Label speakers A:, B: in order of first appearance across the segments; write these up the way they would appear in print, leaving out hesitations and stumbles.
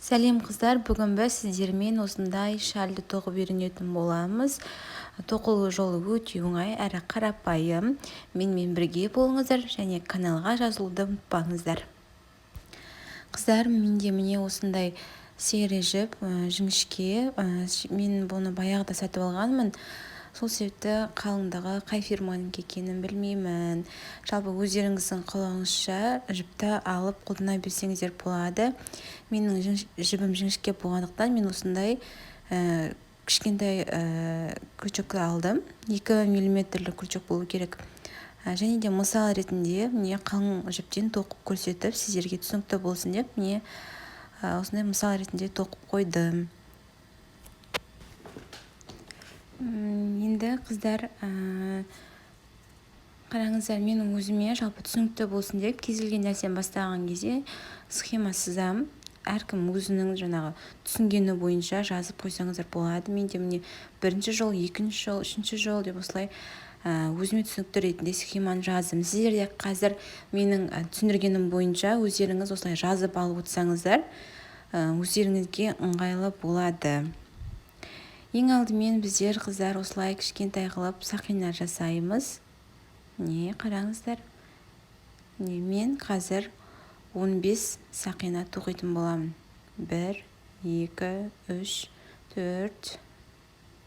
A: Сәлем қыздар, бүгін біз сіздермен осындай шальді тоқып үйренетін боламыз. Тоқылу жолы өте оңай әрі қарапайым. Менімен бірге болыңыздар және каналға жазылуды ұмытпаңыздар. Қыздар, менде міне осындай сері жіп, жіңішке. Мен бұны баяғыда сатып алғанмын. Сол себепті қалыңдығы қай фирманың екенін білмеймін. Жалпы өздеріңіздің қалауыңызша жіпті алып қолдана берсеңіздер болады. Менің жібім жіңішке болғандықтан мен осындай кішкентай крючок алдым. 2 миллиметрлік крючок болу керек. Және де мысал ретінде міне қалың жіптен тоқып көрсетіп, сіздерге түсінікті болсын деп міне осындай мысал ретінде тоқып қойдым. Енді қыздар, қараңыздар, менің өзіме жалпы түсінікті болсын деп кез келген нәрсені бастаған кезде схема сызам. Әркім өзінің жаңағы түсінгені бойынша жазып қойсаңыздар болады. Менде міне бірінші жол, екінші жол, үшінші жол деп осылай өзіме түсінікті ретінде схеманы жаздым. Сіздер де қазір менің түсіндіргенім бойынша өздеріңіз осылай жазып алып отырсаңыздар, өздеріңізге ыңғайлы болады. Ең алдымен біздер қыздар осылай кішкентай қылып сақина жасаймыз. Не қараңыздар. Мен қазір 15 сақина тоқитын боламын. 1, 2, 3, 4,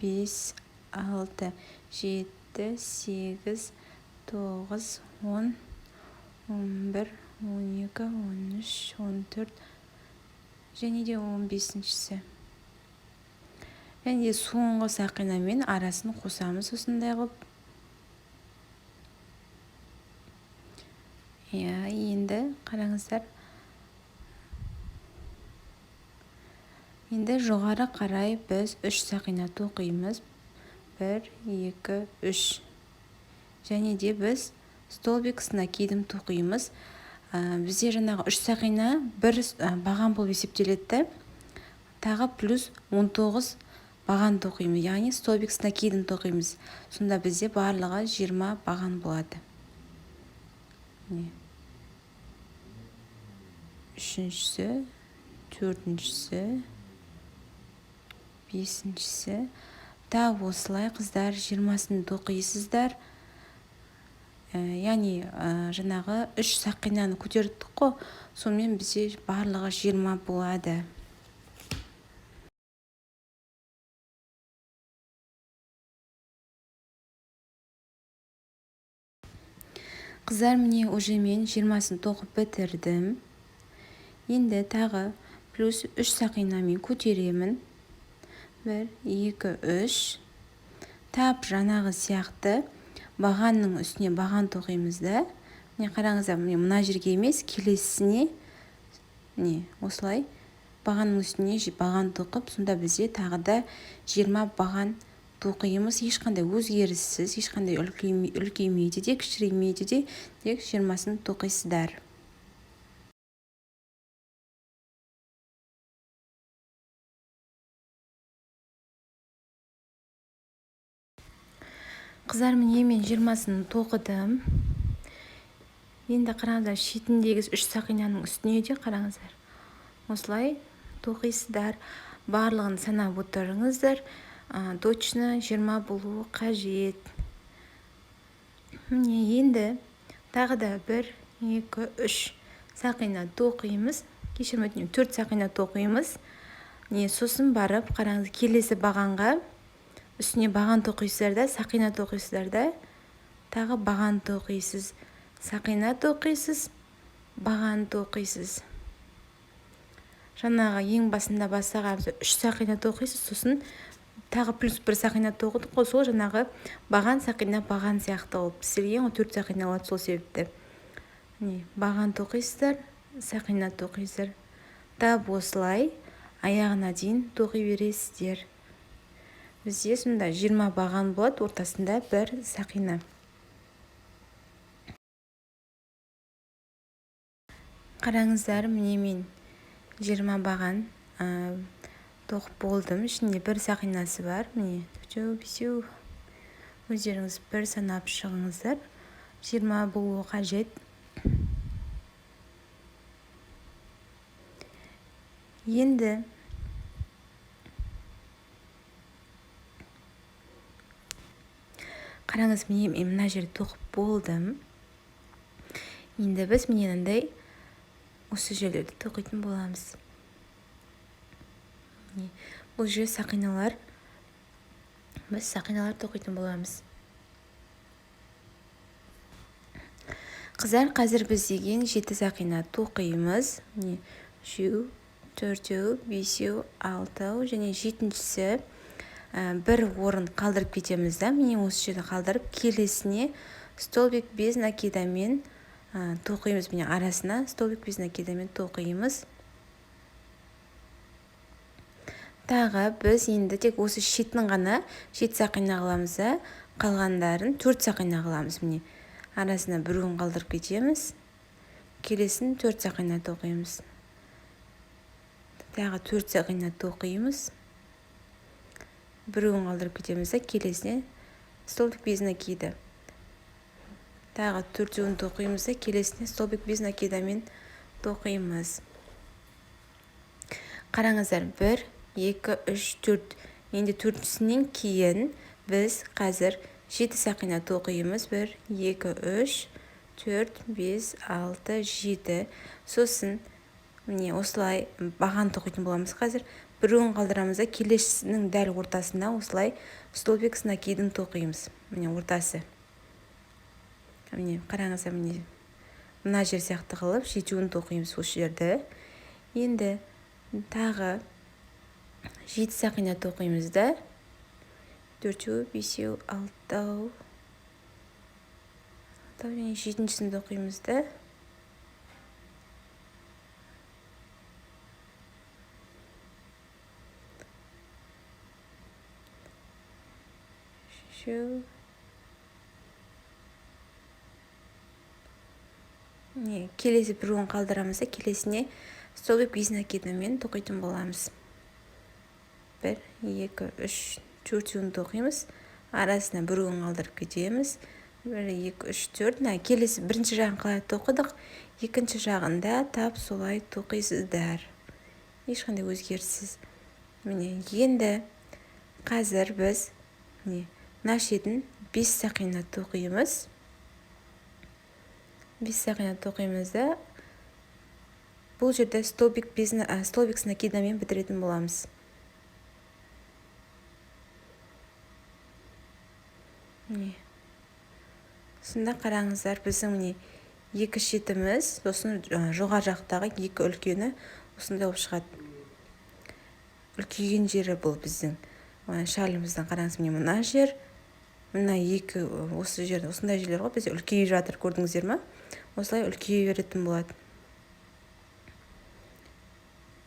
A: 5, 6, 7, 8, 9, 10, 11, 12, 13, 14 және де 15-шісі. Және де соңғы сақинамен арасын қосамыз осындай қылып. Енді қараңыздар. Енді жоғары қарай біз 3 сақина тоқимыз. 1, 2, 3. Және де біз столбик накидым тоқимыз. Бізде жаңағы 3 сақина бір баған болып есептеледі. Тағы плюс 19 баған тоқимыз. Яғни столбик накидым тоқимыз. Сонда бізде барлығы 20 баған болады. Үшіншісі, төртіншісі, бесіншісі. Тағы осылай қыздар 20-сын тоқисыздар. Яғни жаңағы 3 сақинаны көтердік қой, сонымен бізде барлығы 20 болады. Қыздар, міне уже мен 20-сын тоқып бітірдім. Енді тағы плюс 3 сақинамен көтеремін. 1, 2, 3. Тап жаңағы сияқты бағанның үстіне баған тоқимыз да. Міне қараңыздар, мына жерге емес, келесісіне осылай бағанның үстіне баған тоқып, сонда бізде тағы да 20 баған тоқимыз. Ешқандай өзгеріссіз, ешқандай үлкеймейді де, кішіремейді де, тек 20-сын тоқисыздар. Қыздар, міне мен 20-сын тоқыдым. Енді қараңыздар, шетіндегі 3 сақинаның үстіне де қараңыздар. Осылай тоқисыздар. Барлығын санап отырыңыздар. Точно 20 болуы қажет. Енді тағы да 1, 2, 3 сақина тоқимыз. Кешірім, 4 сақина тоқимыз. Сосын барып қараңыз, келесі бағанға үстіне баған тоқисыздар да, сақина тоқисыздар да, тағы баған тоқисыз. Сақина тоқисыз, баған тоқисыз. Жаңағы ең басында бастағанымызда 3 сақина тоқисыз, сосын тағы плюс 1 сақина тоқыдық қой, сол жаңағы баған сақина баған сияқты болып пісірген 4 сақина болады. Сол себепті баған тоқисыздар, сақина тоқисыздар. Тап осылай аяғына дейін тоқи бересіздер. Бізде сонда 20 баған болады, ортасында 1 сақина. Қараңыздар, міне мен 20 баған тоқып болдым. Ішінде 1 сақинасы бар. Міне, өздеріңіз бір санап шығыңыздар. 20 болуы қажет. Енді қараңыз, мен мына жерде тоқып болдым. Енді біз мынандай осы жерлерді тоқитын боламыз. Бұл жер сақиналар. Біз сақиналар тоқитын боламыз. Қыздар, қазір біз деген 7 сақина тоқимыз. 3, 4, 5, 6 және 7-шісі бір орын қалдырып кетеміз да. Міне осы жерді қалдырып, келесіне столбик без накидамен тоқимыз. Міне арасына столбик без накидамен тоқимыз. Тағы біз енді тек осы шетін ғана 7 сақина қыламыз, қалғандарын 4 сақина қыламыз. Міне арасына бір орын қалдырып кетеміз. Келесін 4 сақина тоқимыз. Тағы 4 сақина тоқимыз. Бір орын қалдырып кетеміз, келесіне столбик без накида. Тағы 4 орын тоқимыз, келесіне столбик без накидамен тоқимыз. Қараңыздар, 1, 2, 3, 4. Енді 4-сінен кейін біз қазір 7 сақина тоқимыз. 1, 2, 3, 4, 5, 6, 7. Сосын міне осылай баған тоқитын боламыз. Қазір бір орын қалдырамыз, келесінің дәл ортасына осылай столбик с накидын тоқимыз. Міне ортасы. Міне қараңыздар, міне мына жер сияқты қылып 7 орын тоқимыз осы жерді. Енді тағы 7 сақина тоқимыз да. 4, 5, 6 және 7-шісін тоқимыз да. Келесі бір орын қалдырамыз, келесіне столбик без накидамен тоқитын боламыз. 1, 2, 3, 4 орын тоқимыз. Арасына бір орын қалдырып кетеміз. 1, 2, 3, 4. Келесі бірінші жағын қалай тоқыдық, екінші жағында тап солай тоқисыздар. Ешқандай өзгеріссіз. Міне енді қазір біз мына шетін 5 сақина тоқимыз. 5 сақина тоқимыз да. Бұл жерде столбик с накидамен бітіретін боламыз. Сонда қараңыздар, біздің міне екі шетіміз, сосын жоғар жақтағы екі үлкені осындай болып шығады. Үлкейген жері бұл біздің шалымыздан. Қараңыз, міне мына жер, мына екі осы жерде, осындай жерлер ғой, бізде үлкейіп жатыр, көрдіңіздер ме? Осылай үлкейе беретін болады.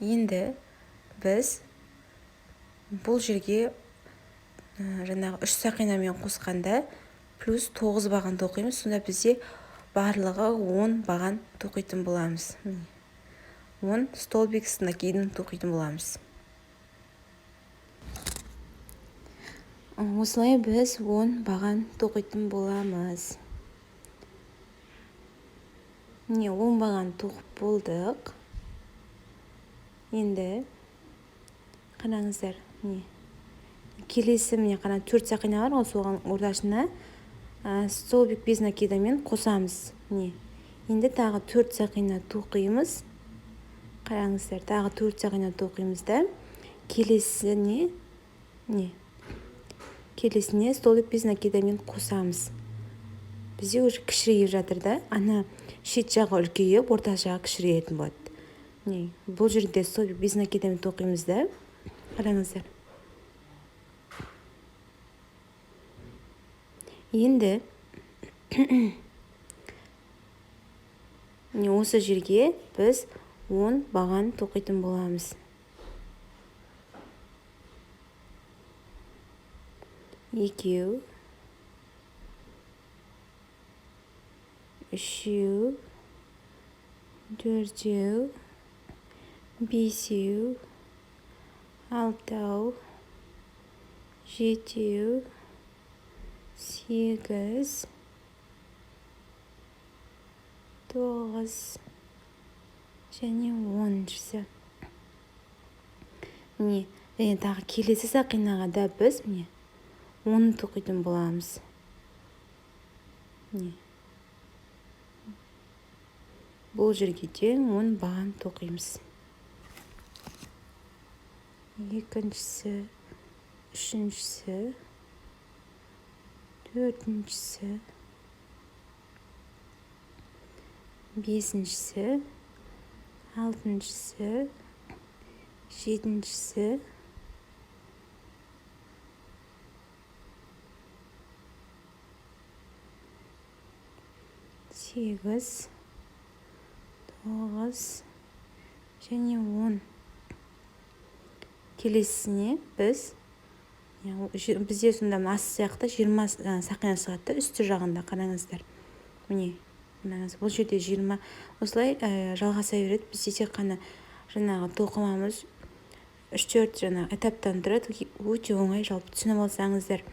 A: Енді біз бұл жерге жаңағы 3 сақинамен қосқанда плюс 9 баған тоқимыз. Сонда бізде барлығы 10 баған тоқитын боламыз. 10 столбик с накидын тоқитын боламыз. Осылай біз 10 баған тоқитын боламыз. 10 баған тоқып болдық. Енді қараңыздар, келесі міне қана 4 сақина бар, соған ортасына столбик без накидамен қосамыз. Енді тағы 4 сақина тоқимыз. Қараңыздар, тағы 4 сақина тоқимыз да. Келесіне столбик без накидамен қосамыз. Бізде уже кішірейіп жатыр да. Ана шет жағы үлкейіп, орта жағы кішірейетін болады. Бұл жерде столбик без накидамен тоқимыз да. Қараңыздар. Енді осы жерге біз 10 баған тоқитын боламыз. 2, 3, 4, 5, 6, 7, 8, 9 және 10-шісі. міне және тағы келесі сақинаға да біз міне 10 тоқитын боламыз. Міне бұл жерге де 10 баған тоқимыз. Екіншісі, үшіншісі, төртіншісі, бесіншісі, алтыншысы, жетіншісі, сегіз, тоғыз және 10. Келесіне біз бізде сонда асты сияқты 20 сақина шығады, үсті жағында қараңыздар. Міне, бұл жерде 20. Осылай жалғаса береді. Бізде тек қана жаңағы тоқымамыз 3-4 жаңағы этаптан тұрады. Өте оңай, жалпы түсініп алсаңыздар.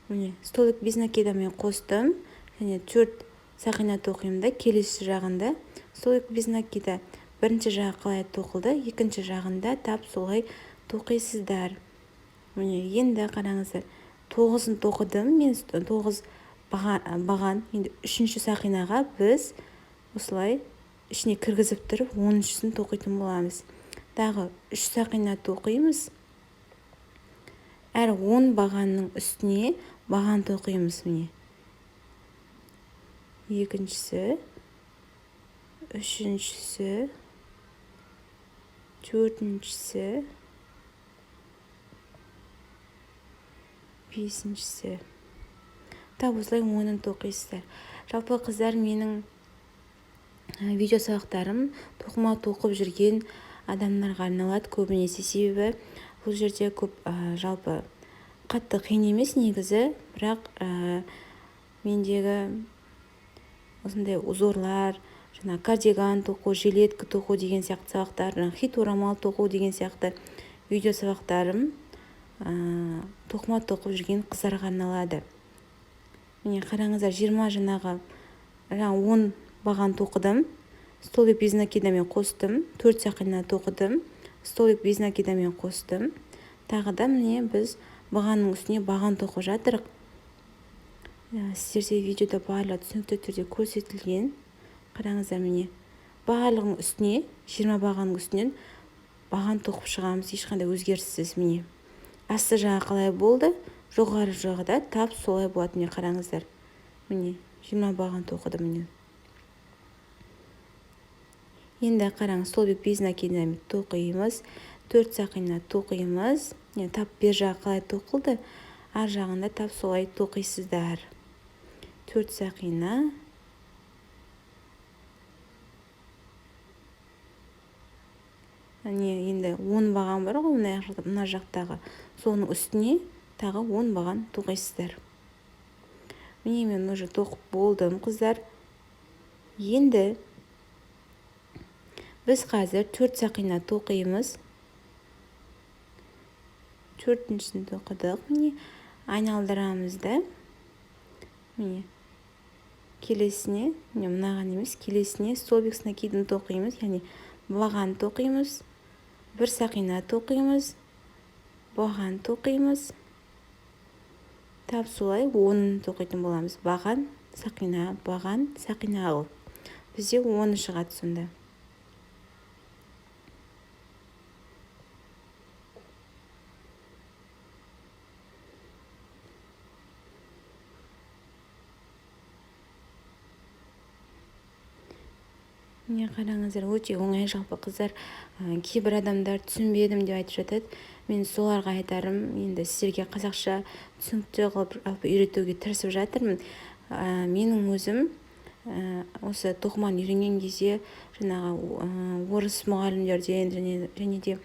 A: Міне, столик без накидамен қостым және 4 сақина тоқимын да, келесі жағында столик без накида бірінші жағы қалай тоқылды, екінші жағында тап солай тоқисыздар. Міне, енді қараңыздар, 9-ын тоқыдым, мен 9 баған, енді 3-ші сақинаға біз осылай ішіне кіргізіп тұрып 10-шісін тоқитын боламыз. Дағы 3 сақина тоқимыз. Әр 10 бағанның үстіне баған тоқимыз. Міне, екіншісі, үшіншісі, төртіншісі, бесіншісі. Тап осылай 10-ын тоқисыздар. Жалпы қыздар, менің видео сабақтарым тоқыма тоқып жүрген адамдарға арналады көбінесе, себебі бұл жерде көп жалпы қатты қиын емес негізі, бірақ мендегі осындай узорлар, жаңа кардиган тоқу, жилетка тоқу деген сияқты сабақтар, хит орамал тоқу деген сияқты видео сабақтарым тоқыма тоқып жүрген қыздарға арналады. Міне қараңыздар, 20 жаңағы 10 баған тоқыдым, столик без накидамен қостым, 4 сақина тоқыдым, столик без накидамен қостым. Тағы да міне біз бағанның үстіне баған тоқып жатырық. Сіздерде видеода барлығы түсінікті түрде көрсетілген. Қараңыздар, міне барлығының үстіне, 20 бағанның үстінен баған тоқып шығамыз, ешқандай өзгеріссіз. Міне асты жағы қалай болды, жоғары жағы да тап солай болады. Міне қараңыздар, міне 20 баған тоқыдым. Міне енді қараңыз, столик без накидамен тоқимыз, 4 сақина тоқимыз. Тап бер жағы қалай тоқылды, ар жағында тап солай тоқисыздар. 4 сақина, енді 10 баған бар ғой, мына жақтағы, соның үстіне тағы 10 баған тоқисыздар. Міне мен уже тоқып болдым, қыздар. Енді біз қазір 4 сақина тоқимыз. 4-шісін тоқыдық. Міне айналдырамыз да. Міне келесіне, мынаған емес, келесіне столбик с накидын тоқимыз, яғни баған тоқимыз. 1 сақина тоқимыз, баған тоқимыз. Тап солай 10 тоқитын боламыз. Баған, сақина, баған, сақина алып. Бізде 10 шығады сонда. Міне қараңыздар, өте оңай жалпы қыздар. Кейбір адамдар түсінбедім деп айтып жатады. Мен соларға айтарым, енді сіздерге қазақша түсінікті қылып жалпы үйретуге тырысып жатырмын. Менің өзім осы тоқыманы үйренген кезде жаңағы орыс мұғалімдерден және де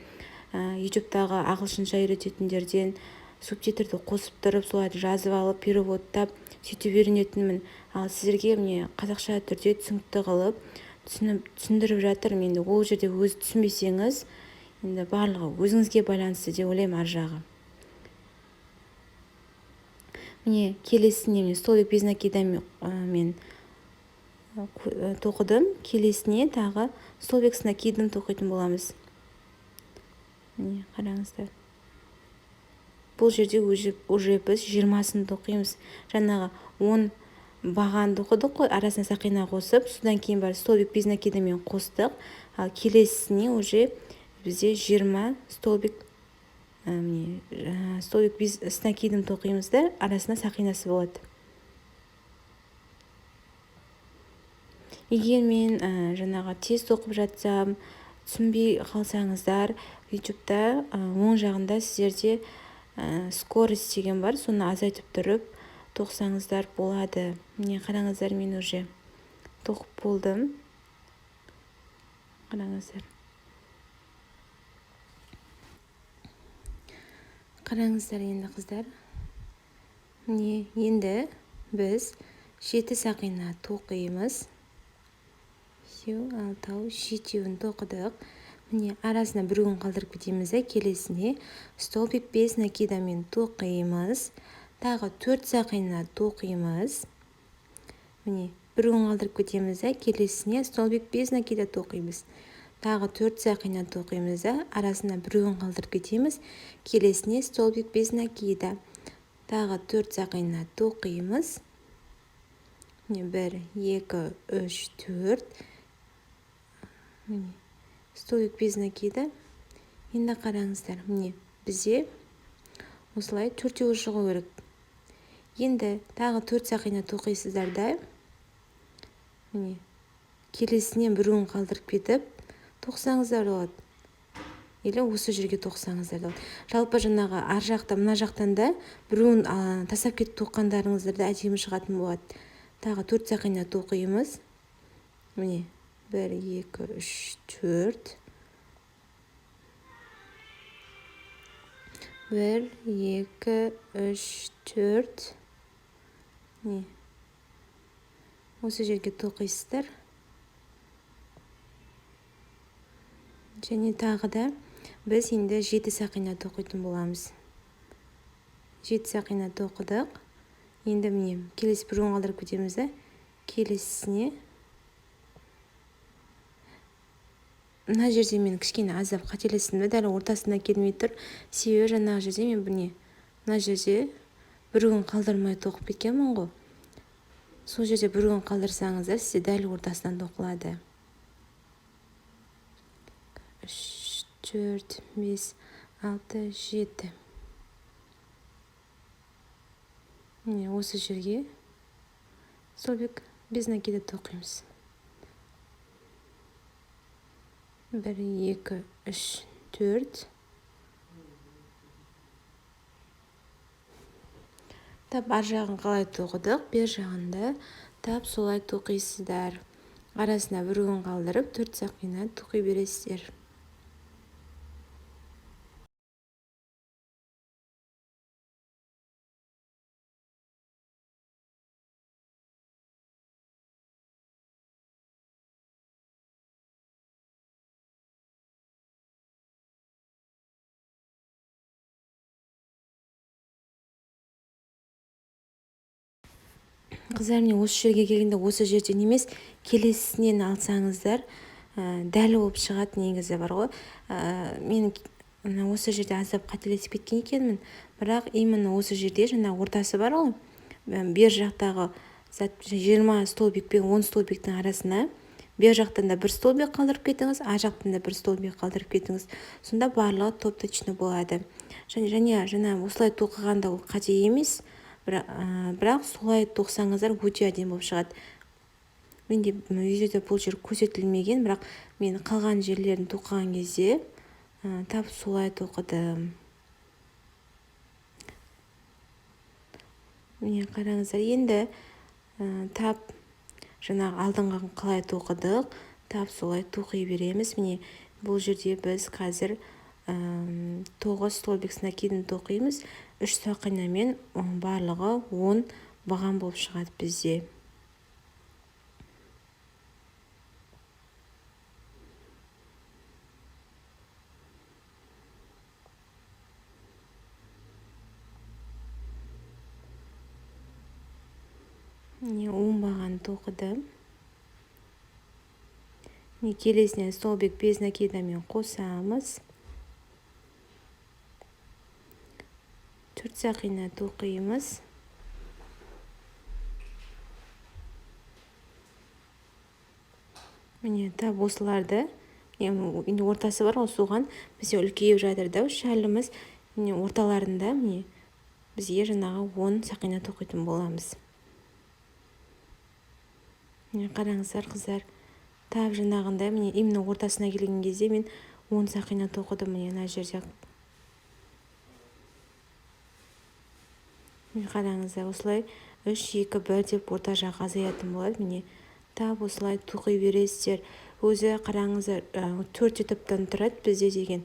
A: ютубтағы ағылшынша үйрететіндерден субтитрді қосып тұрып, соларды жазып алып, переводтап сөйтіп үйренетінмін. Ал сіздерге міне қазақша түрде түсінікті қылып түсіндіріп жатырмын. Енді ол жерде өз түсінбесеңіз, енді барлығы өзіңізге байланысты деп ойлаймын ар жағы. Міне келесіне мен столик без накидамен мен тоқыдым. Келесіне тағы столбик с накидын тоқитын боламыз. міне қараңыздар. Бұл жерде уже біз 20-сын тоқимыз. Жаңағы 10 бағанды оқыдық қой, арасына сақина қосып, содан кейін бар столбик без накидамен қостық. Ал келесісіне уже бізде 20 столбик столбик без с накидом тоқимыз да, арасына сақинасы болады. Егер мен жаңағы тез тоқып жатсам, түсінбей қалсаңыздар, ютубта оң жағында сіздерде скорость деген бар, соны азайтып тұрып тоқсаңыздар болады. Міне қараңыздар, мен уже тоқып болдым. Қараңыздар. Қараңыздар енді қыздар. Міне енді біз 7 сақина тоқимыз. 6, 7-еуін тоқыдық. Міне арасына біреуін қалдырып кетеміз. Келесіне столбик без накидамен тоқимыз. Тағы 4 сақина тоқимыз. Міне біреуін қалдырып кетеміз. Келесіне столбик без накида тоқимыз. Тағы 4 сақина тоқимыз. Арасына біреуін қалдырып кетеміз. Келесіне столбик без накида. Тағы 4 сақина тоқимыз. Міне 1, 2, 3, 4. Міне столбик без накида. Енді қараңыздар, міне бізде осылай 4-еуі шығу керек. Енді тағы 4 сақина тоқисыздар да, міне келесінен біреуін қалдырып кетіп тоқсаңыздар болады. Или осы жерге тоқсаңыздар болады. Жалпы жаңағы ар жақта, мына жақтан да біреуін тастап кетіп тоққандарыңыздарда әдемі шығатын болады. Тағы 4 сақина тоқимыз. Міне 1, 2, 3, 4. 1, 2, 3, 4. Міне осы жерге тоқисыздар. Және тағы да біз енді 7 сақина тоқитын боламыз. 7 сақина тоқыдық. Енді міне келесі біреуін қалдырып кетеміз. Келесісіне мына жерде мен кішкене аздап қателестім, дәл ортасына келмей тұр. Себебі жаңағы жерде мен мына жерде біреуін қалдырмай тоқып кеткенмін ғой. Сол жерде біреуін қалдырсаңыздар, сізде дәл ортасынан тоқылады. 3, 4, 5, 6, 7. Міне осы жерге столбик без накида тоқимыз. 1, 2, 3, 4. Тап ар жағын қалай тоқыдық, бер жағында тап солай тоқисыздар. Арасына біреуін қалдырып 4 сақина тоқи бересіздер. Қыздар, міне осы жерге келгенде осы жерден емес, келесінен алсаңыздар дәл болып шығады. Негізі бар ғой. Мен осы жерде аздап қателесіп кеткен екенмін, бірақ именно осы жерде жаңа ортасы бар ғой. Бер жақтағы 20 столбик пен 10 столбиктің арасына бер жақтан да бір столбик қалдырып кетіңіз, ар жақтан да бір столбик қалдырып кетіңіз. Сонда барлығы топ-точно болады. Және жаңа осылай тоқығанда ол қате емес. Бірақ солай тоқсаңыздар өте әдемі болып шығады. Менде видеода бұл жер көрсетілмеген, бірақ мен қалған жерлерін тоқыған кезде тап солай тоқыдым. Міне қараңыздар, енді тап жаңағы алдыңғы қалай тоқыдық, тап солай тоқи береміз. Міне бұл жерде біз қазір 9 столбик с накидын тоқимыз. 3 сақинамен барлығы 10 баған болып шығады бізде. Міне 10 баған тоқыдым. Келесіне столбик без накидамен қосамыз. 4 сақина тоқимыз. Міне тап осыларды, енді ортасы бар, соған бізде үлкейіп жатыр да шәліміз. Міне орталарында міне бізге жаңағы 10 сақина тоқитын боламыз. Міне қараңыздар қыздар, тап жаңағында міне именно ортасына келген кезде мен 10 сақина тоқыдым. Міне мына жерде міне қараңыздар, осылай 3-2-1 деп орта жақ азаятын болады. Міне тап осылай тоқи бересіздер. Өзі қараңыздар, 4 этаптан тұрады бізде деген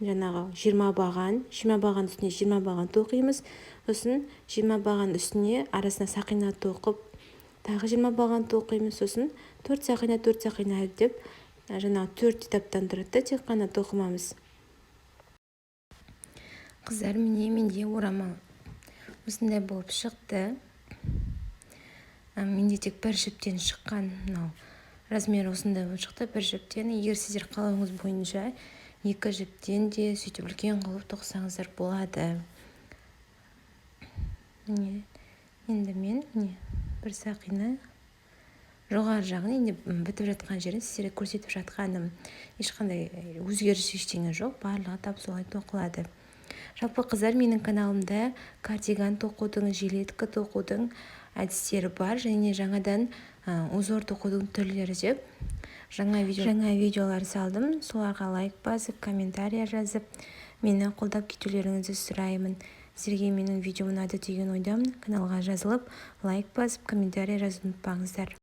A: жаңағы 20 баған, 20 баған үстіне 20 баған тоқимыз. Сосын 20 баған үстіне арасына сақина тоқып, тағы 20 баған тоқимыз. Сосын 4 сақина деп жаңағы 4 этаптан тұрады, тек қана тоқымамыз. Қыздар, міне менде орамал осындай болып шықты. Менде тек бір жіптен шыққан, размер осындай болып шықты, бір жіптен. Егер сіздер қалауыңыз бойынша 2 жіптен де сөйтіп үлкен қылып тоқсаңыздар болады. Міне енді мен бір сақина жоғары жағын енді бітіп жатқан жерін сіздерге көрсетіп жатқаным. Ешқандай өзгеріс ештеңе жоқ, барлығы тап солай тоқылады. Жалпы қыздар, менің каналымда кардиган тоқудың, жилетка тоқудың әдістері бар, және жаңадан узор тоқудың түрлері деп жаңа видеолар салдым. Соларға лайк басып, комментария жазып, мені қолдап кетулеріңізді сұраймын. Сіздерге менің видеом ұнады деген ойдамын. Каналға жазылып, лайк басып, комментария жазып ұмытпаңыздар.